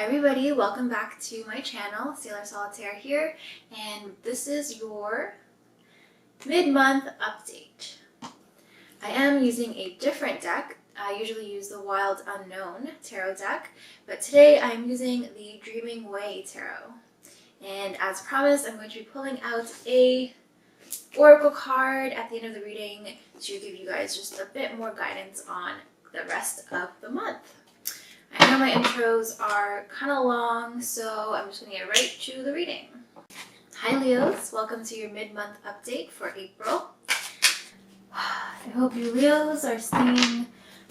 Hi everybody, welcome back to my channel, Sailor Solitaire here, and this is your mid-month update. I am using a different deck. I usually use the Wild Unknown Tarot deck, but today I'm using the Dreaming Way Tarot. And as promised, I'm going to be pulling out a oracle card at the end of the reading to give you guys just a bit more guidance on the rest of the month. I know my intros are kind of long, so I'm just going to get right to the reading. Hi Leos, welcome to your mid-month update for April. I hope you Leos are staying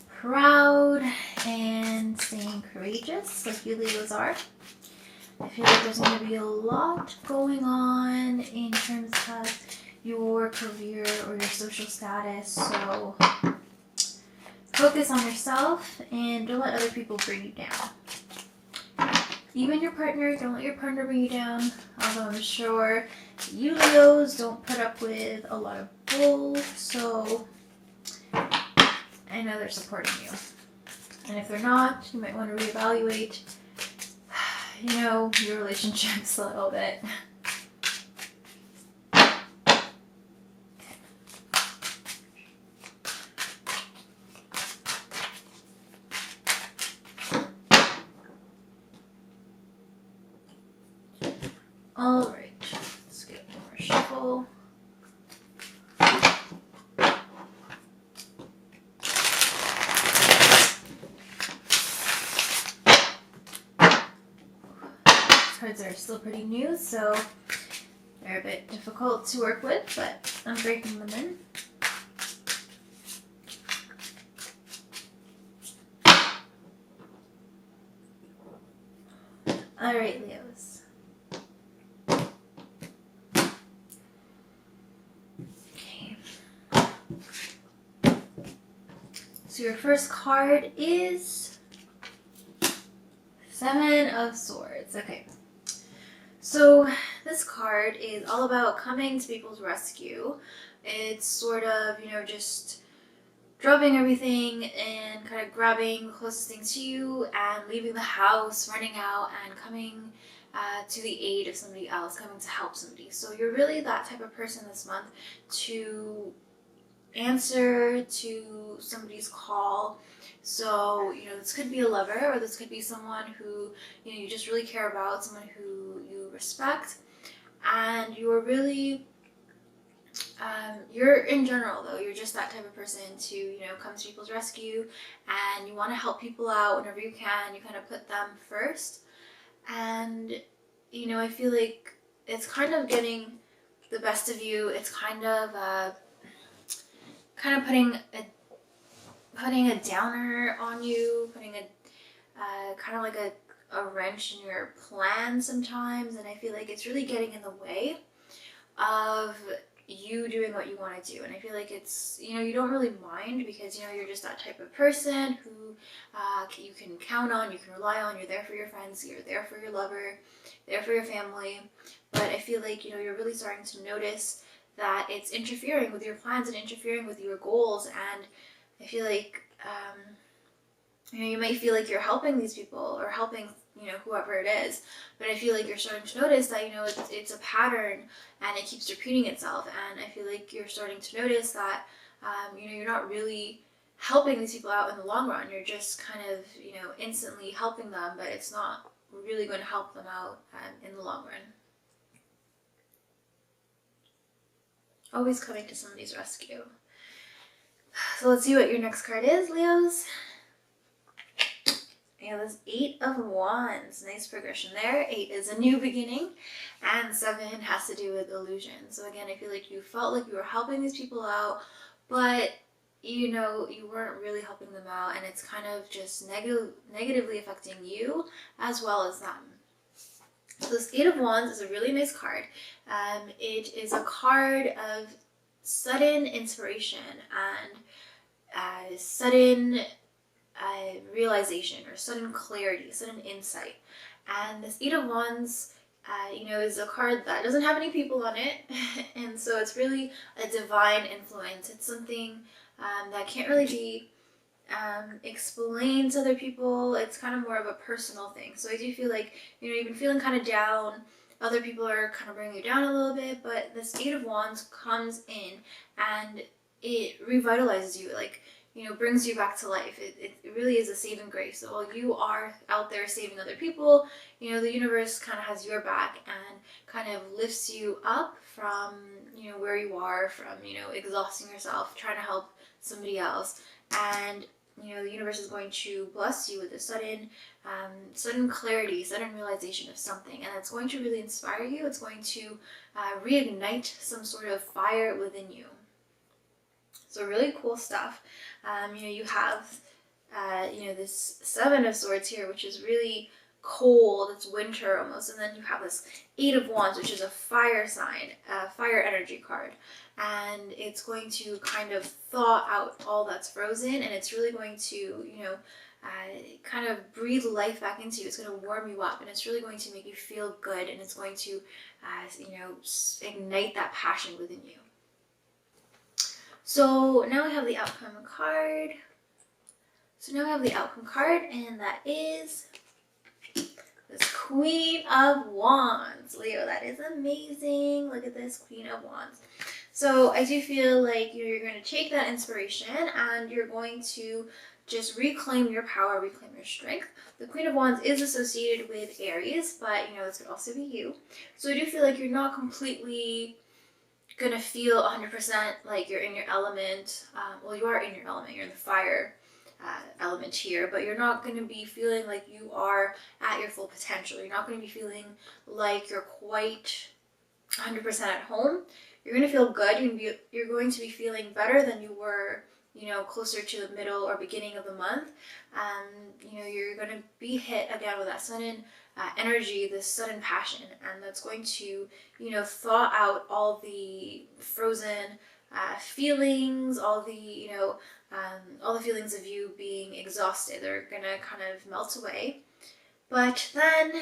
proud and staying courageous like you Leos are. I feel like there's going to be a lot going on in terms of your career or your social status, so focus on yourself and don't let other people bring you down. Even your partner, don't let your partner bring you down. Although I'm sure you Leos don't put up with a lot of bull, so I know they're supporting you. And if they're not, you might want to reevaluate, your relationships a little bit. Alright, let's get one more shuffle. These cards are still pretty new, so they're a bit difficult to work with, but I'm breaking them in. Alright, Leos. So your first card is Seven of Swords. Okay. So this card is all about coming to people's rescue. It's sort of, just dropping everything and kind of grabbing the closest thing to you and leaving the house, running out and coming to the aid of somebody else, coming to help somebody. So you're really that type of person this month to answer to somebody's call. So this could be a lover, or this could be someone who you just really care about, someone who you respect, and you're really you're in general though, you're just that type of person to come to people's rescue, and you want to help people out whenever you can. You kind of put them first, and I feel like it's kind of getting the best of you. It's kind of putting a downer on you, putting a kind of like a wrench in your plan sometimes, and I feel like it's really getting in the way of you doing what you want to do. And I feel like it's you don't really mind, because you're just that type of person who you can count on, you can rely on. You're there for your friends, you're there for your lover, there for your family. But I feel like you're really starting to notice that it's interfering with your plans and interfering with your goals. And I feel like you might feel like you're helping these people or helping whoever it is, but I feel like you're starting to notice that it's a pattern and it keeps repeating itself. And I feel like you're starting to notice that you're not really helping these people out in the long run. You're just kind of instantly helping them, but it's not really going to help them out in the long run. Always coming to somebody's rescue. So let's see what your next card is, Leos. Yeah, this 8 of Wands. Nice progression there. 8 is a new beginning, and 7 has to do with illusion. So again, I feel like you felt like you were helping these people out, but you weren't really helping them out, and it's kind of just negatively affecting you as well as them. So this 8 of Wands is a really nice card. It is a card of sudden inspiration and sudden realization, or sudden clarity, sudden insight. And this 8 of Wands, is a card that doesn't have any people on it, and so it's really a divine influence. It's something that can't really be explain to other people. It's kind of more of a personal thing. So I do feel like, you've been feeling kind of down. Other people are kind of bringing you down a little bit, but this Eight of Wands comes in and it revitalizes you, like, brings you back to life. It really is a saving grace. So while you are out there saving other people, the universe kind of has your back and kind of lifts you up from, where you are, from, exhausting yourself, trying to help somebody else. And the universe is going to bless you with a sudden clarity, sudden realization of something, and it's going to really inspire you. It's going to reignite some sort of fire within you. So really cool stuff. You have, this Seven of Swords here, which is really cold. It's winter almost, and then you have this Eight of Wands, which is a fire sign, a fire energy card. And it's going to kind of thaw out all that's frozen, and it's really going to, kind of breathe life back into you. It's going to warm you up, and it's really going to make you feel good, and it's going to, ignite that passion within you. So now we have the outcome card. And that is this Queen of Wands. Leo, that is amazing. Look at this Queen of Wands. So I do feel like you're going to take that inspiration and you're going to just reclaim your power, reclaim your strength. The Queen of Wands is associated with Aries, but this could also be you. So I do feel like you're not completely going to feel 100% like you're in your element. Well, you are in your element. You're in the fire element here, but you're not going to be feeling like you are at your full potential. You're not going to be feeling like you're quite 100% at home. You're going to feel good. You're going to be feeling better than you were, closer to the middle or beginning of the month. You're going to be hit again with that sudden energy, this sudden passion, and that's going to, thaw out all the frozen feelings, all the feelings of you being exhausted. They're going to kind of melt away. But then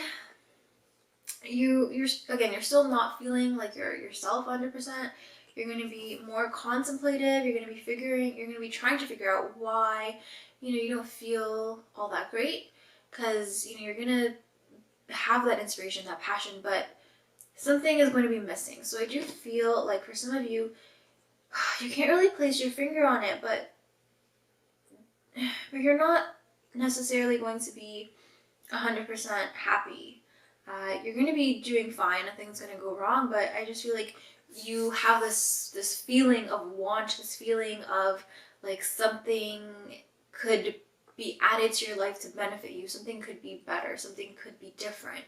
you're still not feeling like you're yourself 100%. You're going to be more contemplative. You're going to be trying to figure out why, you don't feel all that great, because, you're going to have that inspiration, that passion, but something is going to be missing. So I do feel like for some of you, you can't really place your finger on it, but you're not necessarily going to be 100% happy. You're going to be doing fine, nothing's going to go wrong, but I just feel like you have this feeling of want, this feeling of like something could be added to your life to benefit you, something could be better, something could be different.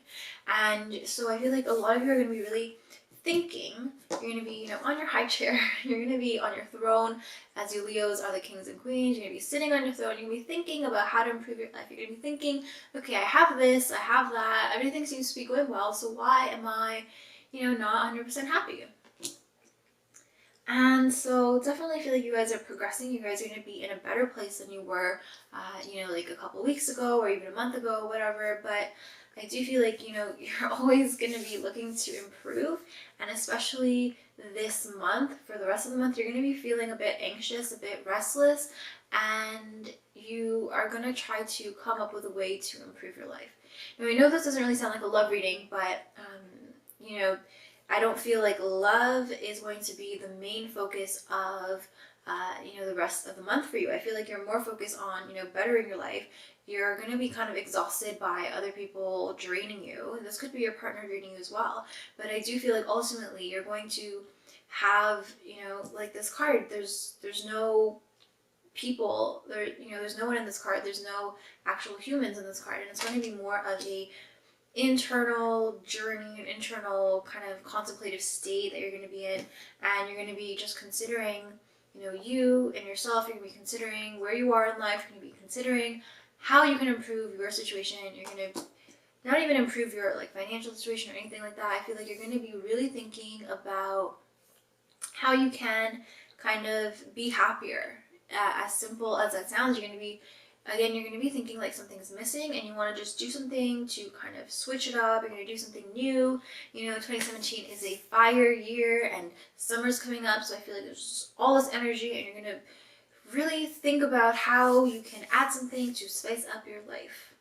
And so I feel like a lot of you are going to be really thinking. You're going to be, on your high chair. You're going to be on your throne, as you Leos are the kings and queens. You're going to be sitting on your throne. You're going to be thinking about how to improve your life. You're going to be thinking, okay, I have this, I have that. Everything seems to be going well. So why am I, not 100% happy? And so definitely feel like you guys are progressing. You guys are going to be in a better place than you were, like a couple weeks ago or even a month ago, whatever. But I do feel like, you're always going to be looking to improve. And especially this month, for the rest of the month, you're going to be feeling a bit anxious, a bit restless. And you are going to try to come up with a way to improve your life. Now, I know this doesn't really sound like a love reading, but, I don't feel like love is going to be the main focus of, the rest of the month for you. I feel like you're more focused on, bettering your life. You're going to be kind of exhausted by other people draining you. This could be your partner draining you as well. But I do feel like ultimately you're going to have, like this card, there's no people, there's no one in this card. There's no actual humans in this card. And it's going to be more of a internal journey, an internal kind of contemplative state that you're going to be in, and you're going to be just considering, you and yourself. You're going to be considering where you are in life. You're going to be considering how you can improve your situation. You're going to not even improve your financial situation or anything like that. I feel like you're going to be really thinking about how you can kind of be happier. As simple as that sounds, you're going to be thinking like something's missing and you want to just do something to kind of switch it up. You're going to do something new. 2017 is a fire year and summer's coming up, so I feel like there's just all this energy and you're going to really think about how you can add something to spice up your life.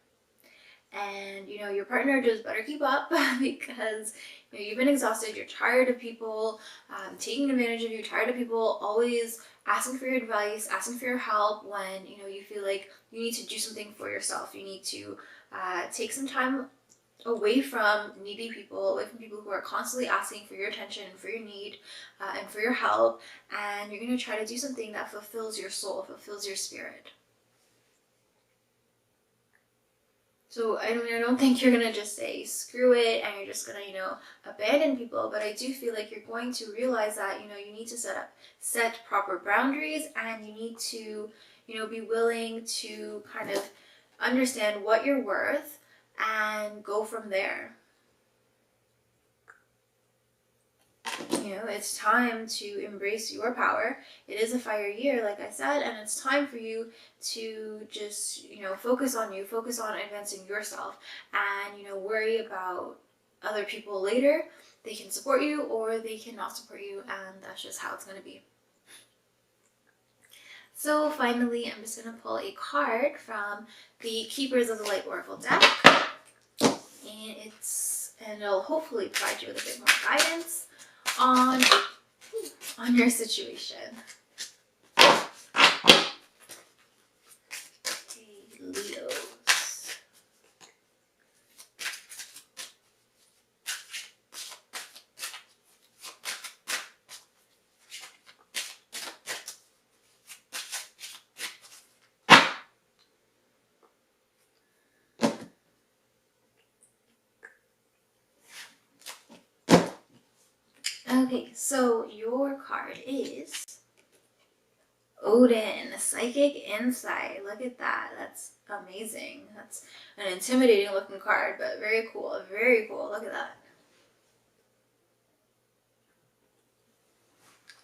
And your partner just better keep up because you've been exhausted, you're tired of people taking advantage of you, tired of people always asking for your advice, asking for your help when you feel like you need to do something for yourself. You need to take some time away from needy people, away from people who are constantly asking for your attention, for your need, and for your help, and you're going to try to do something that fulfills your soul, fulfills your spirit. So I don't think you're gonna just say screw it and you're just gonna abandon people, but I do feel like you're going to realize that you need to set proper boundaries, and you need to be willing to kind of understand what you're worth and go from there. It's time to embrace your power. It is a fire year, like I said, and it's time for you to just, focus on you, focus on advancing yourself, and, worry about other people later. They can support you or they cannot support you, and that's just how it's going to be. So finally, I'm just going to pull a card from the Keepers of the Light Oracle deck, and it'll hopefully provide you with a bit more guidance on your situation. Okay, Leos. Okay, so your card is Odin, Psychic Insight. Look at that. That's amazing. That's an intimidating looking card, but very cool. Very cool. Look at that.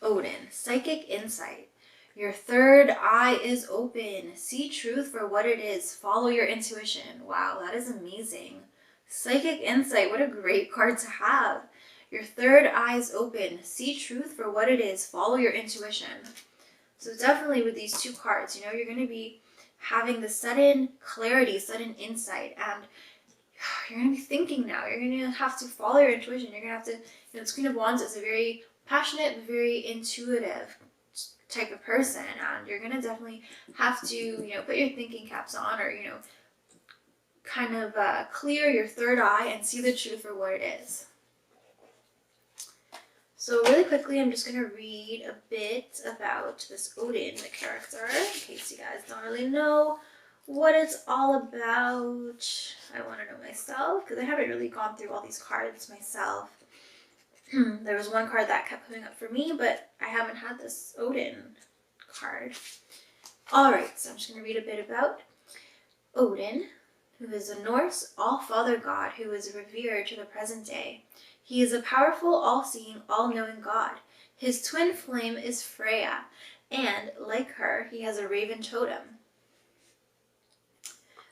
Odin, Psychic Insight. Your third eye is open. See truth for what it is. Follow your intuition. Wow, that is amazing. Psychic Insight. What a great card to have. Your third eye is open. See truth for what it is. Follow your intuition. So definitely with these two cards, you're going to be having the sudden clarity, sudden insight, and you're going to be thinking now. You're going to have to follow your intuition. You're going to have to, the Queen of Wands is a very passionate, very intuitive type of person, and you're going to definitely have to, put your thinking caps on, or, kind of clear your third eye and see the truth for what it is. So really quickly, I'm just going to read a bit about this Odin, the character, in case you guys don't really know what it's all about. I want to know myself, because I haven't really gone through all these cards myself. There was one card that kept coming up for me, but I haven't had this Odin card. Alright, so I'm just going to read a bit about Odin, who is a Norse all-father god who is revered to the present day. He is a powerful, all-seeing, all-knowing god. His twin flame is Freya, and, like her, he has a raven totem.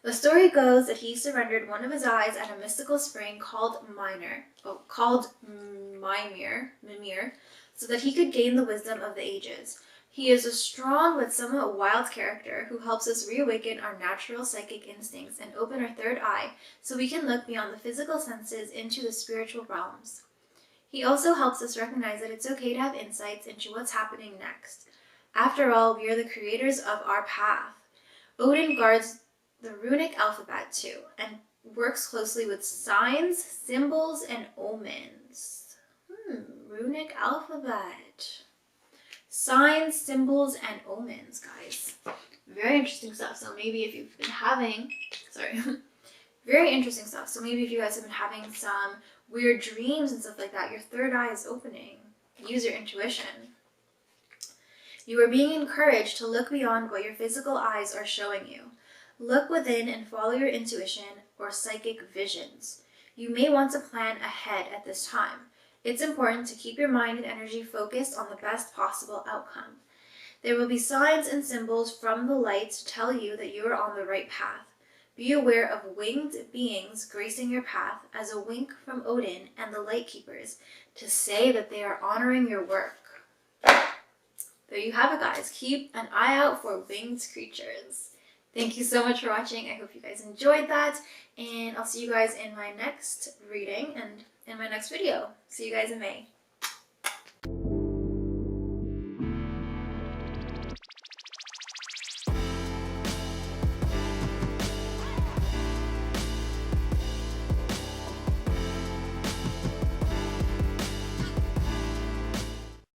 The story goes that he surrendered one of his eyes at a mystical spring called Mimir, so that he could gain the wisdom of the ages. He is a strong but somewhat wild character who helps us reawaken our natural psychic instincts and open our third eye so we can look beyond the physical senses into the spiritual realms. He also helps us recognize that it's okay to have insights into what's happening next. After all, we are the creators of our path. Odin guards the runic alphabet too, and works closely with signs, symbols, and omens. Runic alphabet. Signs, symbols, and omens, guys. Very interesting stuff. So maybe if you've been having, very interesting stuff. So maybe if you guys have been having some weird dreams and stuff like that, your third eye is opening. Use your intuition. You are being encouraged to look beyond what your physical eyes are showing you. Look within and follow your intuition or psychic visions. You may want to plan ahead at this time. It's important to keep your mind and energy focused on the best possible outcome. There will be signs and symbols from the light to tell you that you are on the right path. Be aware of winged beings gracing your path as a wink from Odin and the Light Keepers to say that they are honoring your work. there you have it, guys. Keep an eye out for winged creatures. Thank you so much for watching. I hope you guys enjoyed that, and I'll see you guys in my next reading and in my next video. See you guys in May.